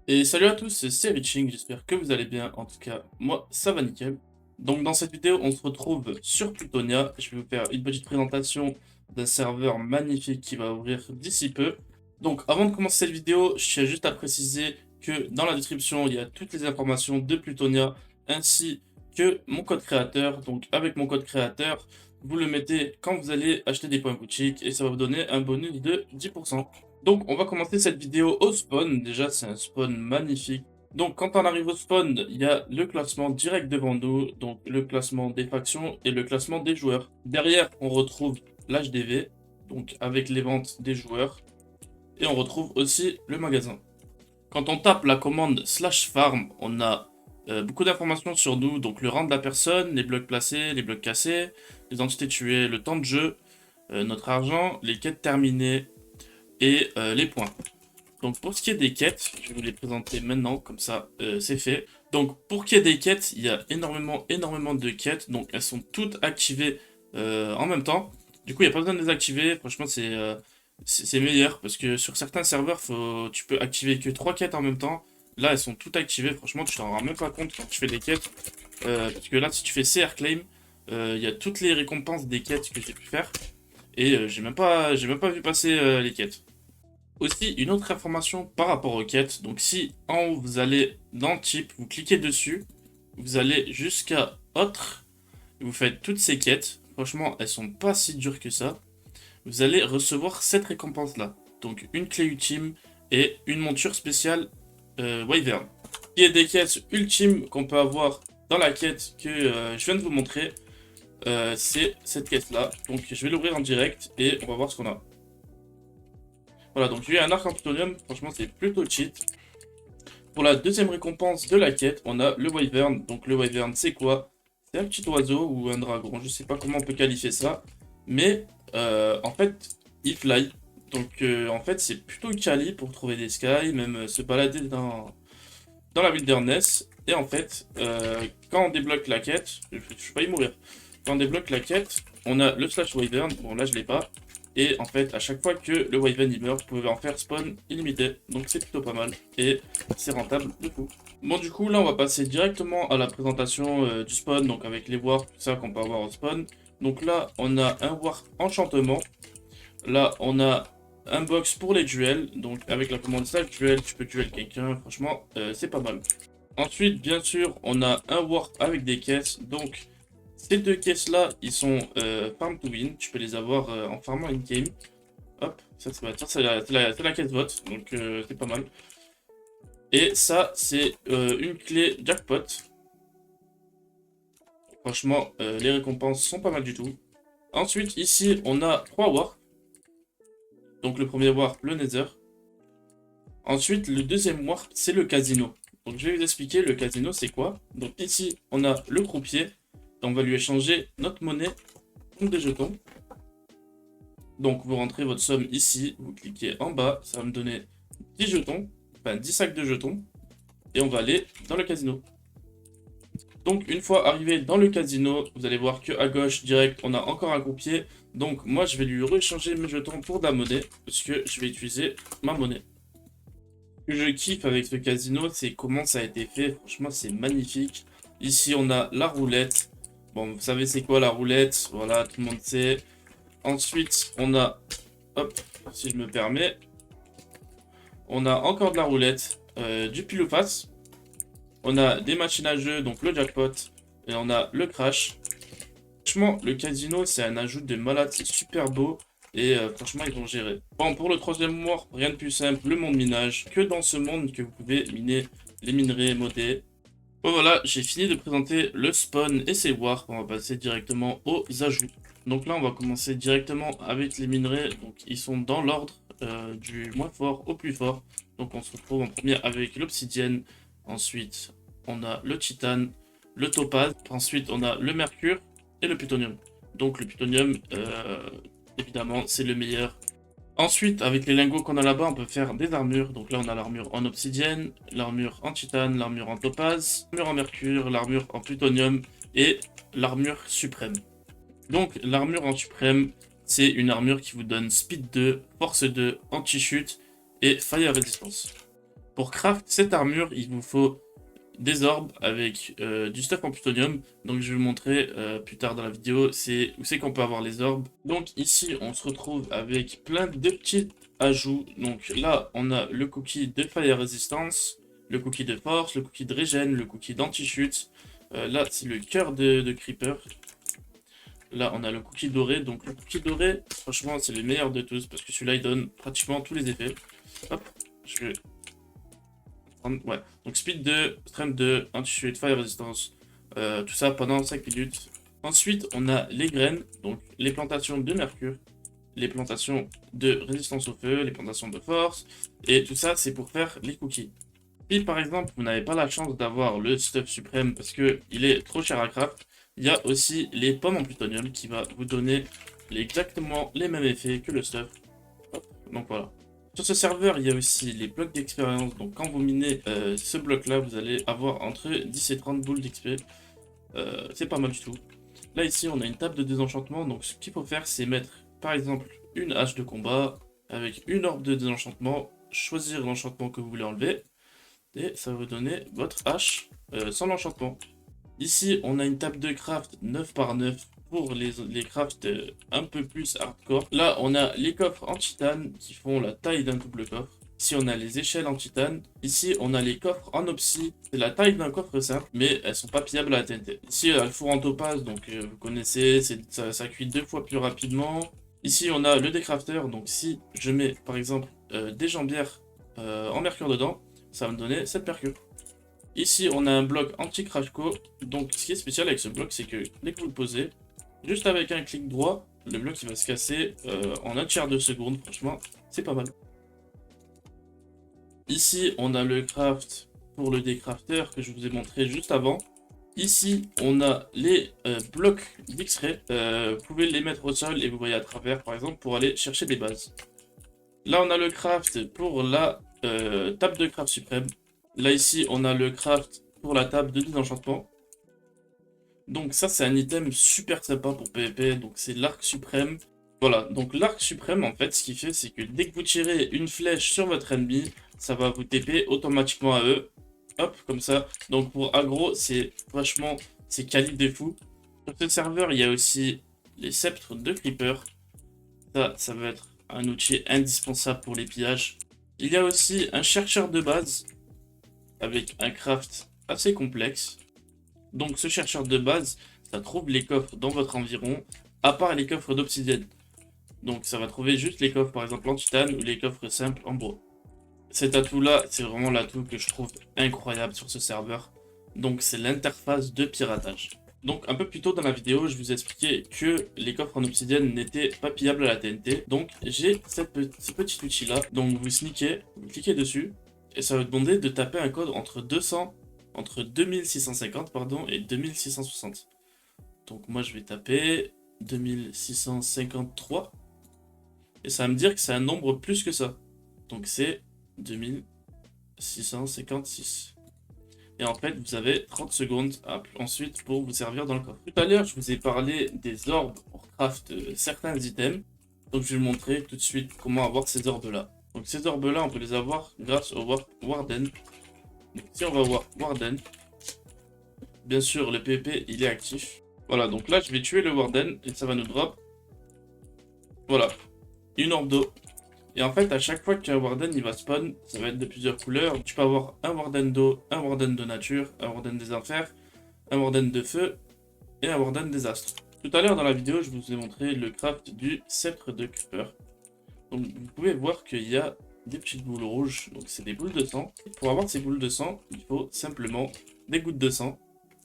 Et salut à tous, c'est Riching, j'espère que vous allez bien. En tout cas, moi, ça va nickel. Donc dans cette vidéo, on se retrouve sur Plutonia. Je vais vous faire une petite présentation d'un serveur magnifique qui va ouvrir d'ici peu. Donc avant de commencer cette vidéo, je tiens juste à préciser que dans la description, il y a toutes les informations de Plutonia, ainsi que mon code créateur. Donc avec mon code créateur, vous le mettez quand vous allez acheter des points boutiques et ça va vous donner un bonus de 10%. Donc, on va commencer cette vidéo au spawn. Déjà, c'est un spawn magnifique. Donc, quand on arrive au spawn, il y a le classement direct devant nous. Donc, le classement des factions et le classement des joueurs. Derrière, on retrouve l'HDV, donc avec les ventes des joueurs. Et on retrouve aussi le magasin. Quand on tape la commande /farm, on a beaucoup d'informations sur nous. Donc, le rang de la personne, les blocs placés, les blocs cassés, les entités tuées, le temps de jeu, notre argent, les quêtes terminées et les points. Donc pour ce qui est des quêtes, je vais vous les présenter maintenant, comme ça c'est fait. Donc pour qu'il y ait des quêtes, il y a énormément de quêtes, donc elles sont toutes activées en même temps. Du coup il n'y a pas besoin de les activer, franchement c'est meilleur, parce que sur certains serveurs, tu peux activer que 3 quêtes en même temps. Là elles sont toutes activées, franchement tu t'en rends même pas compte quand tu fais des quêtes. Parce que là si tu fais CR Claim, il y a toutes les récompenses des quêtes que j'ai pu faire. Et j'ai même pas vu passer les quêtes. Aussi, une autre information par rapport aux quêtes. Donc, si en haut, vous allez dans Type, vous cliquez dessus, vous allez jusqu'à Autre, et vous faites toutes ces quêtes. Franchement, elles sont pas si dures que ça. Vous allez recevoir cette récompense-là. Donc, une clé ultime et une monture spéciale Wyvern. Il y a des quêtes ultimes qu'on peut avoir dans la quête que je viens de vous montrer. C'est cette quête-là. Donc, je vais l'ouvrir en direct et on va voir ce qu'on a. Voilà, donc j'ai eu un arc en plutonium, franchement c'est plutôt cheat. Pour la deuxième récompense de la quête, on a le Wyvern. Donc le Wyvern c'est quoi? C'est un petit oiseau ou un dragon, je sais pas comment on peut qualifier ça. Mais en fait, il fly. Donc en fait c'est plutôt quali pour trouver des skies, même se balader dans la wilderness. Et en fait, quand on débloque la quête, je vais pas y mourir. Quand on débloque la quête, on a le slash Wyvern, bon là je l'ai pas. Et en fait, à chaque fois que le Wyvern il meurt, vous pouvez en faire spawn illimité. Donc c'est plutôt pas mal. Et c'est rentable du coup. Bon du coup là on va passer directement à la présentation du spawn. Donc avec les warps, tout ça qu'on peut avoir au spawn. Donc là on a un warp enchantement. Là on a un box pour les duels. Donc avec la commande slash duel, tu peux duel quelqu'un. Franchement c'est pas mal. Ensuite bien sûr on a un warp avec des caisses. Donc ces deux caisses-là, ils sont farm to win. Tu peux les avoir en farmant in-game. Hop, ça c'est la caisse vote, donc c'est pas mal. Et ça, c'est une clé jackpot. Franchement, les récompenses sont pas mal du tout. Ensuite, ici, on a 3 warps. Donc le premier warp, le Nether. Ensuite, le deuxième warp, c'est le casino. Donc je vais vous expliquer le casino, c'est quoi. Donc ici, on a le croupier. On va lui échanger notre monnaie contre des jetons. Donc vous rentrez votre somme ici, vous cliquez en bas, ça va me donner 10 jetons, enfin 10 sacs de jetons, et on va aller dans le casino. Donc une fois arrivé dans le casino, vous allez voir qu'à gauche, direct, on a encore un croupier. Donc moi je vais lui rechanger mes jetons pour de la monnaie, parce que je vais utiliser ma monnaie. Ce que je kiffe avec ce casino, c'est comment ça a été fait, franchement c'est magnifique. Ici on a la roulette, bon vous savez c'est quoi la roulette, voilà tout le monde sait. Ensuite on a, hop, si je me permets, on a encore de la roulette, du pile ou face. On a des machines à jeu, donc le jackpot. Et on a le crash. Franchement, le casino, c'est un ajout de malade. C'est super beau. Et franchement, ils vont gérer. Bon, pour le troisième mois, rien de plus simple. Le monde minage. Que dans ce monde que vous pouvez miner les minerais modés. Bon, voilà, j'ai fini de présenter le spawn et ses warps. On va passer directement aux ajouts. Donc là, on va commencer directement avec les minerais. Donc, ils sont dans l'ordre du moins fort au plus fort. Donc, on se retrouve en premier avec l'obsidienne. Ensuite, on a le titane, le topaz. Ensuite, on a le mercure et le plutonium. Donc, le plutonium, évidemment, c'est le meilleur. Ensuite, avec les lingots qu'on a là-bas, on peut faire des armures. Donc là, on a l'armure en obsidienne, l'armure en titane, l'armure en topaz, l'armure en mercure, l'armure en plutonium et l'armure suprême. Donc, l'armure en suprême, c'est une armure qui vous donne speed 2, force 2, anti-chute et fire resistance. Pour craft cette armure, il vous faut des orbes avec du stuff en plutonium. Donc je vais vous montrer plus tard dans la vidéo où c'est qu'on peut avoir les orbes. Donc ici on se retrouve avec plein de petits ajouts. Donc là on a le cookie de fire resistance, le cookie de force, le cookie de régène, le cookie d'anti-chute. Là c'est le cœur de creeper. Là on a le cookie doré. Donc le cookie doré franchement c'est le meilleur de tous parce que celui-là il donne pratiquement tous les effets. Hop, je vais... Ouais, donc speed 2, strength 2, anti-chute, fire resistance, tout ça pendant 5 minutes. Ensuite, on a les graines, donc les plantations de mercure, les plantations de résistance au feu, les plantations de force, et tout ça, c'est pour faire les cookies. Si par exemple, vous n'avez pas la chance d'avoir le stuff suprême parce que il est trop cher à craft, il y a aussi les pommes en plutonium qui va vous donner exactement les mêmes effets que le stuff. Hop, donc voilà. Sur ce serveur, il y a aussi les blocs d'expérience. Donc quand vous minez ce bloc-là, vous allez avoir entre 10 et 30 boules d'XP. C'est pas mal du tout. Là, ici, on a une table de désenchantement. Donc ce qu'il faut faire, c'est mettre, par exemple, une hache de combat avec une orbe de désenchantement. Choisir l'enchantement que vous voulez enlever. Et ça va vous donner votre hache sans l'enchantement. Ici, on a une table de craft 9 par 9 pour les crafts un peu plus hardcore. Là, on a les coffres en titane qui font la taille d'un double coffre. Ici, on a les échelles en titane. Ici, on a les coffres en opsie. C'est la taille d'un coffre simple, mais elles sont pas pillables à la TNT. Ici, le four en topaz, donc vous connaissez, ça cuit 2 fois plus rapidement. Ici, on a le décrafter. Donc, si je mets, par exemple, des jambières en mercure dedans, ça va me donner 7 mercure. Ici, on a un bloc anti-crash co. Donc, ce qui est spécial avec ce bloc, c'est que dès que vous le posez, juste avec un clic droit, le bloc il va se casser en un tiers de seconde. Franchement, c'est pas mal. Ici, on a le craft pour le décrafter que je vous ai montré juste avant. Ici, on a les blocs d'X-ray. Vous pouvez les mettre au sol et vous voyez à travers, par exemple, pour aller chercher des bases. Là, on a le craft pour la table de craft suprême. Là, ici, on a le craft pour la table de désenchantement. Donc ça, c'est un item super sympa pour PvP. Donc c'est l'arc suprême. Voilà, donc l'arc suprême, en fait, ce qu'il fait, c'est que dès que vous tirez une flèche sur votre ennemi, ça va vous TP automatiquement à eux. Hop, comme ça. Donc pour aggro, c'est vachement... c'est quali de fou. Sur ce serveur, il y a aussi les sceptres de creeper. Ça va être un outil indispensable pour les pillages. Il y a aussi un chercheur de base avec un craft assez complexe. Donc ce chercheur de base, ça trouve les coffres dans votre environ, à part les coffres d'obsidienne. Donc ça va trouver juste les coffres par exemple en titane ou les coffres simples en bois. Cet atout là, c'est vraiment l'atout que je trouve incroyable sur ce serveur. Donc c'est l'interface de piratage. Donc un peu plus tôt dans la vidéo, je vous ai expliqué que les coffres en obsidienne n'étaient pas pillables à la TNT. Donc j'ai ce petit outil là. Donc vous sneakez, vous cliquez dessus, et ça va vous demander de taper un code entre 2650 pardon, et 2660. Donc moi je vais taper 2653. Et ça va me dire que c'est un nombre plus que ça. Donc c'est 2656. Et en fait, vous avez 30 secondes ensuite pour vous servir dans le coffre. Tout à l'heure, je vous ai parlé des orbes pour craft certains items. Donc je vais vous montrer tout de suite comment avoir ces orbes-là. Donc ces orbes-là, on peut les avoir grâce au Warden. Donc si on va voir Warden, bien sûr, le PvP, il est actif. Voilà, donc là, je vais tuer le Warden et ça va nous drop. Voilà, une orbe d'eau. Et en fait, à chaque fois qu'un Warden il va spawn, ça va être de plusieurs couleurs. Tu peux avoir un Warden d'eau, un Warden de nature, un Warden des enfers, un Warden de feu et un Warden des astres. Tout à l'heure dans la vidéo, je vous ai montré le craft du sceptre de Creeper. Donc vous pouvez voir qu'il y a des petites boules rouges, donc c'est des boules de sang. Et pour avoir ces boules de sang, il faut simplement des gouttes de sang.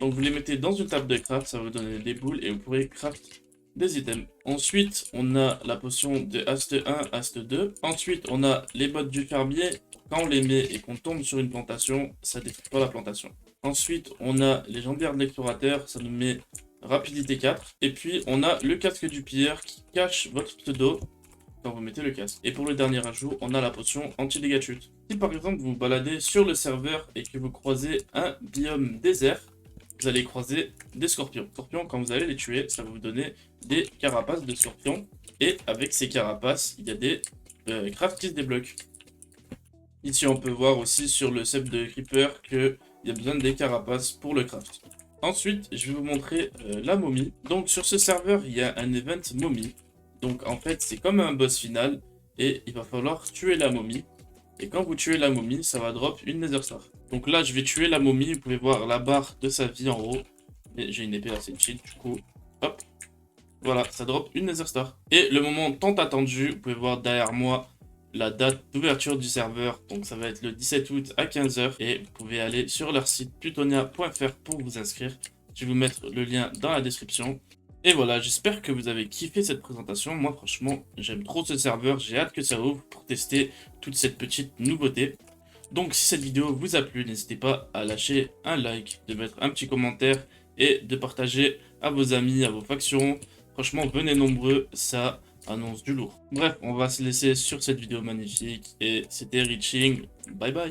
Donc vous les mettez dans une table de craft, ça va vous donner des boules et vous pourrez craft des items. Ensuite, on a la potion de Ast 1, Ast 2. Ensuite, on a les bottes du fermier. Quand on les met et qu'on tombe sur une plantation, ça détruit pas la plantation. Ensuite, on a les jambières de l'explorateur, ça nous met rapidité 4. Et puis, on a le casque du pilleur qui cache votre pseudo quand vous mettez le casque. Et pour le dernier ajout, on a la potion anti-dégâts de chute. Si par exemple, vous vous baladez sur le serveur et que vous croisez un biome désert, vous allez croiser des scorpions. Scorpions, quand vous allez les tuer, ça va vous donner des carapaces de scorpions. Et avec ces carapaces, il y a des crafts qui se débloquent. Ici, on peut voir aussi sur le cep de Creeper qu'il y a besoin des carapaces pour le craft. Ensuite, je vais vous montrer la momie. Donc, sur ce serveur, il y a un event momie. Donc, en fait, c'est comme un boss final et il va falloir tuer la momie. Et quand vous tuez la momie, ça va drop une Nether Star. Donc là, je vais tuer la momie. Vous pouvez voir la barre de sa vie en haut. Et j'ai une épée assez chill, du coup, hop. Voilà, ça drop une Nether Star. Et le moment tant attendu, vous pouvez voir derrière moi la date d'ouverture du serveur. Donc ça va être le 17 août à 15 h. Et vous pouvez aller sur leur site plutonia.fr pour vous inscrire. Je vais vous mettre le lien dans la description. Et voilà, j'espère que vous avez kiffé cette présentation. Moi, franchement, j'aime trop ce serveur. J'ai hâte que ça ouvre pour tester toute cette petite nouveauté. Donc, si cette vidéo vous a plu, n'hésitez pas à lâcher un like, de mettre un petit commentaire et de partager à vos amis, à vos factions. Franchement, venez nombreux, ça annonce du lourd. Bref, on va se laisser sur cette vidéo magnifique et c'était Reaching. Bye bye.